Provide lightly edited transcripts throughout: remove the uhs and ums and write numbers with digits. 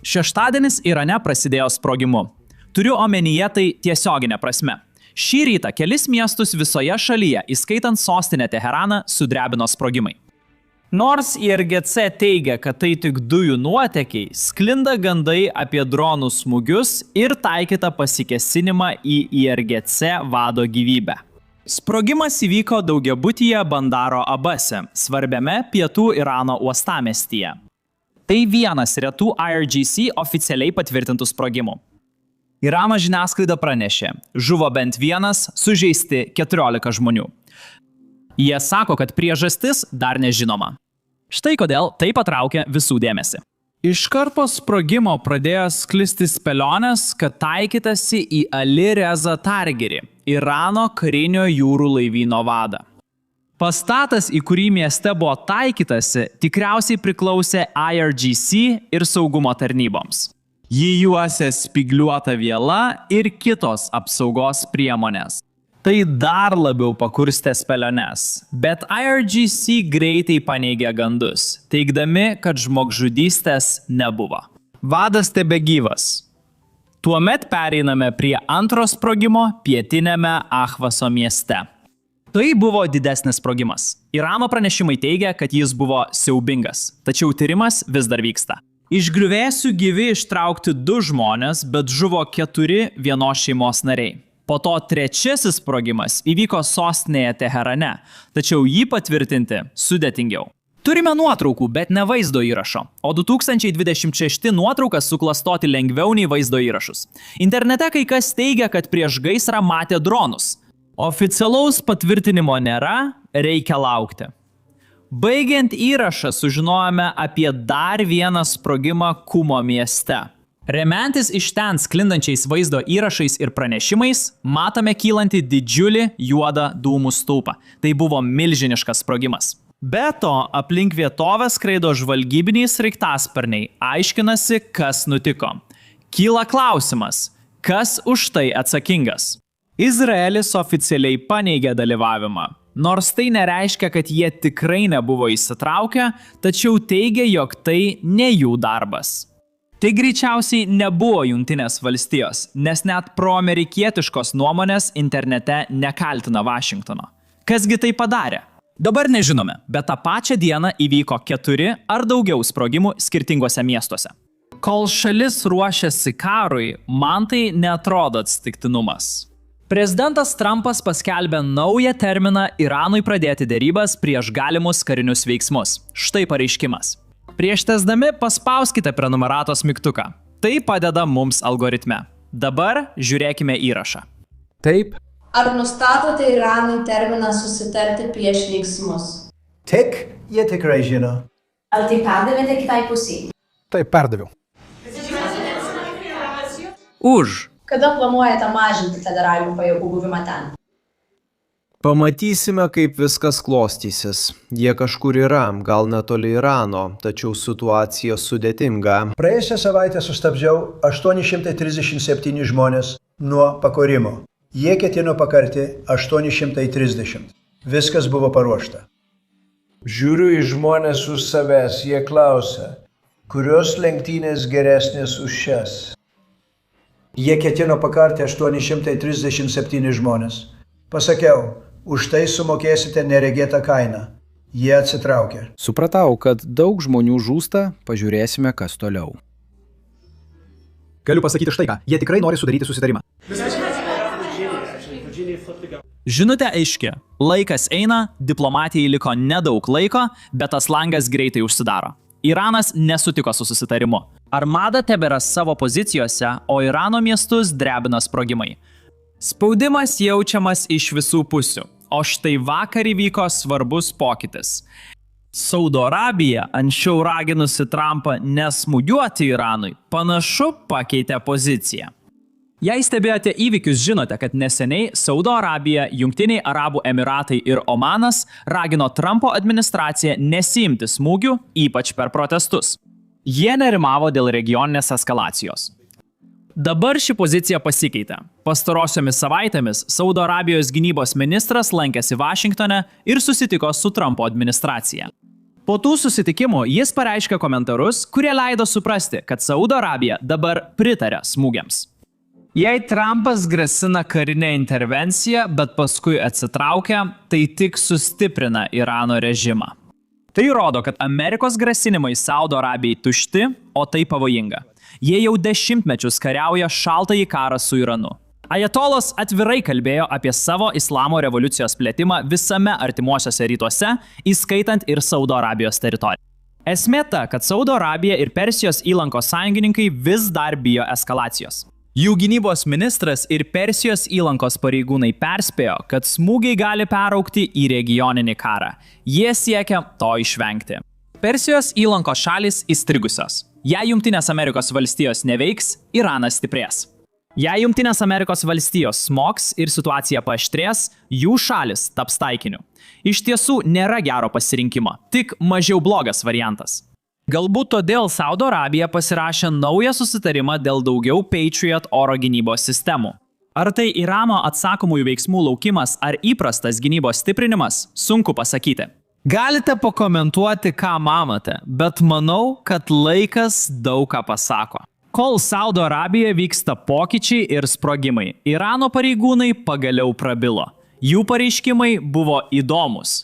Šeštadienis Irane prasidėjo sprogimu. Turiu omenyje tai tiesioginė prasme. Šį rytą kelis miestus visoje šalyje, įskaitant sostinę Teheraną, sudrebino sprogimai. Nors IRGC teigia, kad tai tik dujų nuotekiai, sklinda gandai apie dronų smūgius ir taikytą pasikėsinimą į IRGC vado gyvybę. Sprogimas įvyko daugiabutyje Bandaro Abase, svarbiame pietų Irano uostamiestyje. Tai vienas retų IRGC oficialiai patvirtintų sprogimų. Irano žiniasklaida pranešė, žuvo bent vienas, sužeisti 14 žmonių. Jie sako, kad priežastis dar nežinoma. Štai kodėl tai patraukė visų dėmesį. Iškart po sprogimo pradėjo sklisti spėlionės, kad taikytasi į Ali Reza Targirį, Irano karinio jūrų laivyno vadą. Pastatas, į kurį mieste buvo taikytasi, tikriausiai priklausė IRGC ir saugumo tarnyboms. Jį juosė spygliuota viela ir kitos apsaugos priemonės. Tai dar labiau pakurstė spėliones, bet IRGC greitai paneigė gandus, teigdami, kad žmogžudystės nebuvo. Vadas tebegyvas. Tuomet pereiname prie antro sprogimo pietinėme Ahvaso mieste. Tai buvo didesnis sprogimas. Irano pranešimai teigia, kad jis buvo siaubingas, tačiau tyrimas vis dar vyksta. Iš griuvėsių gyvi ištraukti 2 žmonės, bet žuvo 4 vienos šeimos nariai. Po to trečiasis sprogimas įvyko sostinėje Teherane, tačiau jį patvirtinti sudėtingiau. Turime nuotraukų, bet ne vaizdo įrašo, o 2026 nuotraukas suklastoti lengviau nei vaizdo įrašus. Internete kai kas teigia, kad prieš gaisrą matė dronus. Oficialaus patvirtinimo nėra, reikia laukti. Baigiant įrašą sužinojome apie dar vieną sprogimą Kumo mieste. Remiantis iš ten sklindančiais vaizdo įrašais ir pranešimais, matome kylantį didžiulį juodą dūmų stulpą. Tai buvo milžiniškas sprogimas. Be to, aplink vietovę skraido žvalgybiniai sraigtasparniai, aiškinasi, kas nutiko. Kyla klausimas, kas už tai atsakingas? Izraelis oficialiai paneigė dalyvavimą. Nors tai nereiškia, kad jie tikrai nebuvo įsitraukę, tačiau teigia, jog tai ne jų darbas. Tai greičiausiai nebuvo Jungtinės valstijos, nes net proamerikietiškos nuomonės internete nekaltina Vašingtono. Kasgi tai padarė? Dabar nežinome, bet tą pačią dieną įvyko 4 ar daugiau sprogimų skirtingose miestuose. Kol šalis ruošiasi karui, man tai neatrodo atsitiktinumas. Prezidentas Trumpas paskelbė naują terminą Iranui pradėti derybas prieš galimus karinius veiksmus. Štai pareiškimas. Prieš tesdami paspauskite prenumeratos mygtuką. Tai padeda mums algoritme. Dabar žiūrėkime įrašą. Taip. Ar nustatote Iranui terminą susitarti prieš veiksmus? Tik, jie tikrai žino. Ar tai perdavėte kitai pusiai? Taip, perdaviau. Už. Kada planuojate mažinti federalinių pajėgų buvimą ten? Pamatysime, kaip viskas klostysis. Jie kažkur yra, gal netoli Irano, tačiau situacija sudėtinga. Praėjusią savaitę sustabdžiau 837 žmonės nuo pakorimo. Jie ketino pakarti 830. Viskas buvo paruošta. Žiūriu į žmonės už savęs, jie klausia, kurios lenktynės geresnės už šias. Jie ketino pakarti 837 žmonės. Pasakiau, už tai sumokėsite neregėtą kainą. Jie atsitraukė. Supratau, kad daug žmonių žūsta, pažiūrėsime, kas toliau. Galiu pasakyti štai ką, jie tikrai nori sudaryti susitarimą. Žinutė aiški. Laikas eina, diplomatijai liko nedaug laiko, bet tas langas greitai užsidaro. Iranas nesutiko su susitarimu. Armada tebėra savo pozicijose, o Irano miestus drebina sprogimai. Spaudimas jaučiamas iš visų pusių, o štai vakar įvyko svarbus pokytis. Saudo Arabija, anksčiau raginusi Trumpą nesmūgiuoti Iranui, panašu pakeitė poziciją. Jei stebėjote įvykius, žinote, kad neseniai Saudo Arabija, Jungtiniai Arabų Emiratai ir Omanas ragino Trumpo administraciją nesiimti smūgių, ypač per protestus. Jie nerimavo dėl regioninės eskalacijos. Dabar ši pozicija pasikeitė. Pastarosiomis savaitėmis Saudo Arabijos gynybos ministras lankėsi Vašingtone ir susitiko su Trumpo administracija. Po tų susitikimų jis pareiškė komentarus, kurie leido suprasti, kad Saudo Arabija dabar pritarė smūgiams. Jei Trumpas grasina karinę intervenciją, bet paskui atsitraukia, tai tik sustiprina Irano režimą. Tai rodo, kad Amerikos grasinimai Saudo Arabijai tušti, o tai pavojinga. Jie jau dešimtmečius kariauja šaltąjį karą su Iranu. Ajatolos atvirai kalbėjo apie savo islamo revoliucijos plėtimą visame artimuosiuose rytuose, įskaitant ir Saudo Arabijos teritoriją. Esmė ta, kad Saudo Arabija ir Persijos įlankos sąjungininkai vis dar bijo eskalacijos. Jų gynybos ministras ir Persijos įlankos pareigūnai perspėjo, kad smūgiai gali peraugti į regioninį karą. Jie siekia to išvengti. Persijos įlankos šalys įstrigusios. Jei Jungtinės Amerikos valstijos neveiks, Iranas stiprės. Jei Jungtinės Amerikos valstijos smogs ir situacija paaštrės, jų šalis taps taikiniu. Iš tiesų nėra gero pasirinkimo, tik mažiau blogas variantas. Galbūt todėl Saudo Arabija pasirašė naują susitarimą dėl daugiau Patriot oro gynybos sistemų. Ar tai Irano atsakomųjų veiksmų laukimas ar įprastas gynybos stiprinimas, sunku pasakyti. Galite pakomentuoti, ką manote, bet manau, kad laikas daug ką pasako. Kol Saudo Arabijoje vyksta pokyčiai ir sprogimai, Irano pareigūnai pagaliau prabilo. Jų pareiškimai buvo įdomus.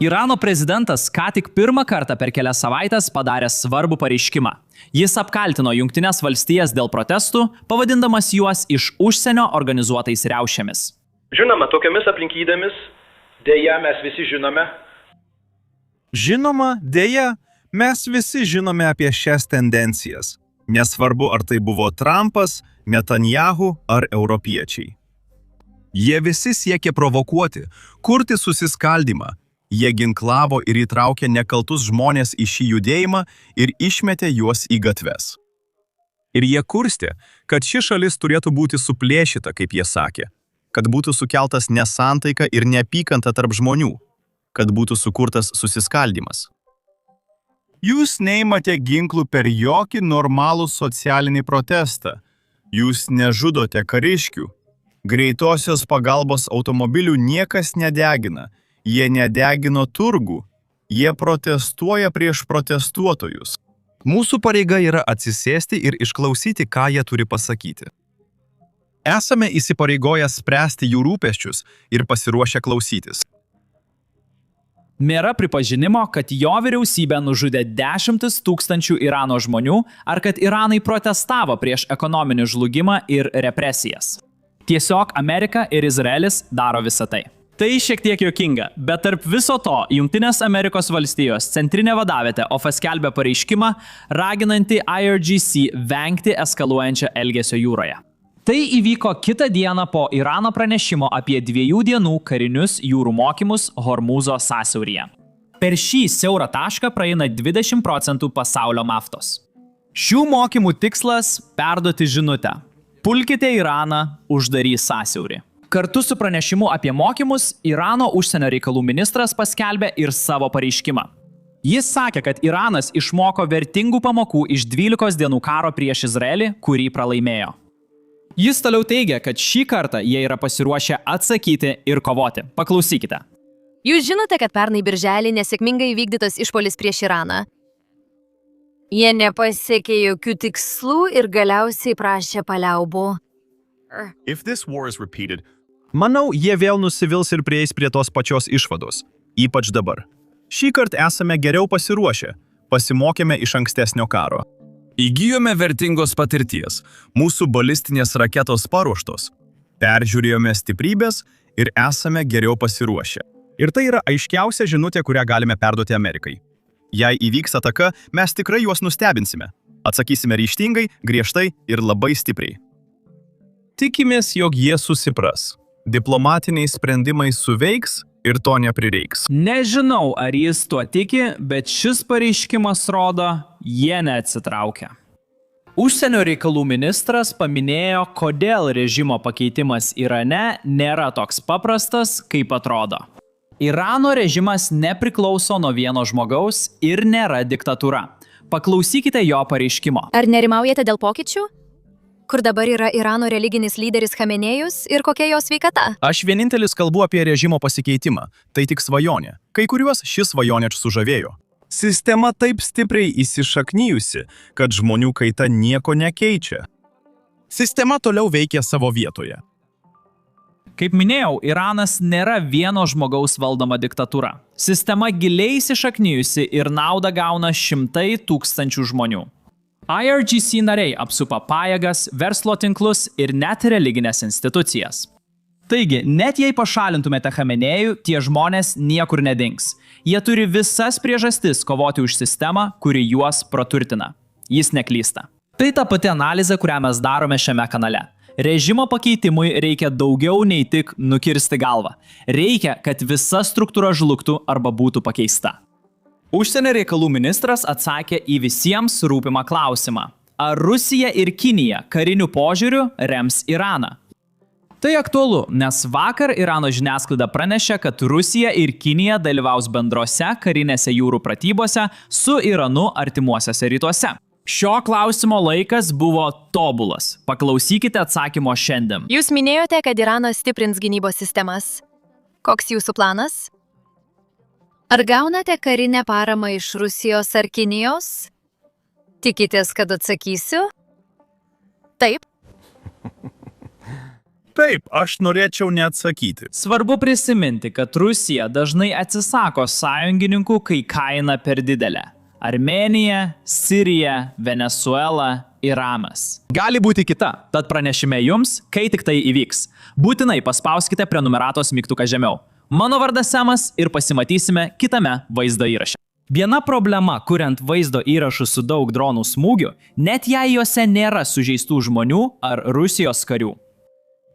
Irano prezidentas ką tik pirmą kartą per kelias savaitės padarė svarbų pareiškimą. Jis apkaltino Jungtines valstijas dėl protestų, pavadindamas juos iš užsienio organizuotais riaušėmis. Žinoma, tokiamis aplinkybėmis, dėja mes visi žinome. Žinoma, dėja, mes visi žinome apie šias tendencijas. Nesvarbu, ar tai buvo Trumpas, Netanyahu ar europiečiai. Jie visi siekė provokuoti, kurti susiskaldymą. Jie ginklavo ir įtraukė nekaltus žmonės į šį judėjimą ir išmetė juos į gatves. Ir jie kurstė, kad ši šalis turėtų būti suplėšyta, kaip jie sakė, kad būtų sukeltas nesantaika ir neapykanta tarp žmonių, kad būtų sukurtas susiskaldymas. Jūs neimate ginklų per jokį normalų socialinį protestą. Jūs nežudote kariškių. Greitosios pagalbos automobilių niekas nedegina. Jie nedegino turgų. Jie protestuoja prieš protestuotojus. Mūsų pareiga yra atsisėsti ir išklausyti, ką jie turi pasakyti. Esame įsipareigoję spręsti jų rūpesčius ir pasiruošę klausytis. Nėra pripažinimo, kad jo vyriausybė nužudė 10 000 Irano žmonių ar kad Iranai protestavo prieš ekonominį žlugimą ir represijas. Tiesiog Amerika ir Izraelis daro visą tai. Tai šiek tiek juokinga, bet tarp viso to Jungtinės Amerikos valstijos centrinė vadavietė OFA skelbė pareiškimą, raginantį IRGC vengti eskaluojančio elgesio jūroje. Tai įvyko kitą dieną po Irano pranešimo apie 2 dienų karinius jūrų mokymus Hormūzo sąsiauryje. Per šį siaurą tašką praeina 20% pasaulio naftos. Šių mokymų tikslas – perduoti žinutę. Pulkite Iraną, uždarys sąsiaurį. Kartu su pranešimu apie mokymus Irano užsienio reikalų ministras paskelbė ir savo pareiškimą. Jis sakė, kad Iranas išmoko vertingų pamokų iš 12 dienų karo prieš Izraelį, kurį pralaimėjo. Jis toliau teigia, kad šį kartą jie yra pasiruošę atsakyti ir kovoti. Paklausykite. Jūs žinote, kad pernai birželį nesėkmingai vykdytas išpuolis prieš Iraną. Jie nepasiekė jokių tikslų ir galiausiai prašė paliaubų. Manau, jie vėl nusivils ir prieis prie tos pačios išvados. Ypač dabar. Šįkart esame geriau pasiruošę. Pasimokėme iš ankstesnio karo. Įgijome vertingos patirties, mūsų balistinės raketos paruoštos, peržiūrėjome stiprybės ir esame geriau pasiruošę. Ir tai yra aiškiausia žinutė, kurią galime perduoti Amerikai. Jei įvyks ataka, mes tikrai juos nustebinsime. Atsakysime ryžtingai, griežtai ir labai stipriai. Tikimės, jog jie susipras. Diplomatiniai sprendimai suveiks ir to neprireiks. Nežinau, ar jis tuo tiki, bet šis pareiškimas rodo, jie neatsitraukia. Užsienio reikalų ministras paminėjo, kodėl režimo pakeitimas Irane nėra toks paprastas, kaip atrodo. Irano režimas nepriklauso nuo vieno žmogaus ir nėra diktatūra. Paklausykite jo pareiškimo. Ar nerimaujate dėl pokyčių? Kur dabar yra Irano religinis lyderis Chamenėjus ir kokia jo sveikata? Aš vienintelis kalbu apie režimo pasikeitimą. Tai tik svajonė. Kai kuriuos šis svajonė sužavėjo. Sistema taip stipriai įsišaknyjusi, kad žmonių kaita nieko nekeičia. Sistema toliau veikia savo vietoje. Kaip minėjau, Iranas nėra vieno žmogaus valdoma diktatūra. Sistema giliai įsišaknyjusi ir naudą gauna šimtai tūkstančių žmonių. IRGC nariai apsupa pajėgas, verslo tinklus ir net religinės institucijas. Taigi, net jei pašalintumėte Chamenėjų, tie žmonės niekur nedings. Jie turi visas priežastis kovoti už sistemą, kuri juos praturtina. Jis neklysta. Tai ta pati analizė, kurią mes darome šiame kanale. Režimo pakeitimui reikia daugiau nei tik nukirsti galvą. Reikia, kad visa struktūra žlugtų arba būtų pakeista. Užsienio reikalų ministras atsakė į visiems rūpimą klausimą. Ar Rusija ir Kinija kariniu požiūriu rems Iraną? Tai aktualu, nes vakar Irano žiniasklaida pranešė, kad Rusija ir Kinija dalyvaus bendrose karinėse jūrų pratybose su Iranu artimuosiuose rytuose. Šio klausimo laikas buvo tobulas. Paklausykite atsakymo šiandien. Jūs minėjote, kad Iranas stiprins gynybos sistemas. Koks jūsų planas? Ar gaunate karinę paramą iš Rusijos ar Kinijos? Tikitės, kad atsakysiu? Taip. Taip, aš norėčiau neatsakyti. Svarbu prisiminti, kad Rusija dažnai atsisako sąjungininkų, kai kaina per didelė. Armėnija, Sirija, Venesuela, Iranas. Gali būti kita, tad pranešime jums, kai tik tai įvyks. Būtinai paspauskite prenumeratos mygtuką žemiau. Mano vardas Semas ir pasimatysime kitame vaizdo įraše. Viena problema, kuriant vaizdo įrašus su daug dronų smūgių, net jei juose nėra sužeistų žmonių ar Rusijos karių.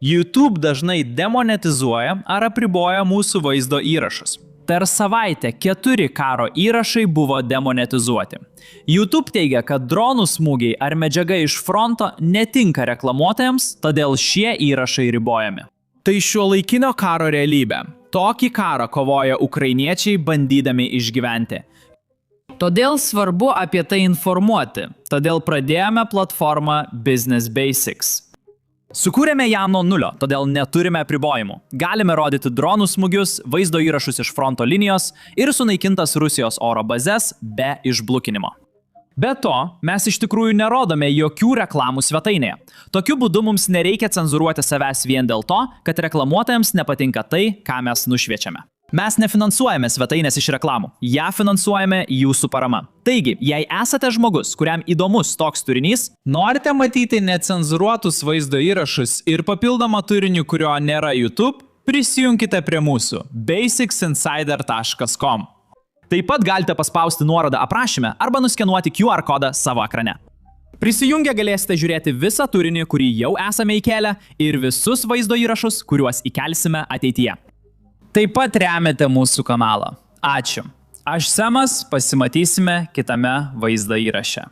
YouTube dažnai demonetizuoja ar apriboja mūsų vaizdo įrašus. Per savaitę 4 karo įrašai buvo demonetizuoti. YouTube teigia, kad dronų smūgiai ar medžiaga iš fronto netinka reklamuotojams, todėl šie įrašai ribojami. Tai šiuolaikinio karo realybė. Tokį karą kovoja ukrainiečiai bandydami išgyventi. Todėl svarbu apie tai informuoti. Todėl pradėjome platformą Business Basics. Sukūrėme ją nuo nulio, todėl neturime apribojimų. Galime rodyti dronų smūgius, vaizdo įrašus iš fronto linijos ir sunaikintas Rusijos oro bazes be išblukinimo. Be to, mes iš tikrųjų nerodome jokių reklamų svetainėje. Tokiu būdu mums nereikia cenzūruoti savęs vien dėl to, kad reklamuotojams nepatinka tai, ką mes nušviečiame. Mes nefinansuojame svetainės iš reklamų, ją finansuojame jūsų parama. Taigi, jei esate žmogus, kuriam įdomus toks turinys, norite matyti necenzuruotus vaizdo įrašus ir papildomą turinį, kurio nėra YouTube, prisijunkite prie mūsų basicsinsider.com. Taip pat galite paspausti nuorodą aprašyme arba nuskenuoti QR kodą savo ekrane. Prisijungę galėsite žiūrėti visą turinį, kurį jau esame įkėlę, ir visus vaizdo įrašus, kuriuos įkelsime ateityje. Taip pat remiate mūsų kanalą. Ačiū. Aš Semas, pasimatysime kitame vaizdo įraše.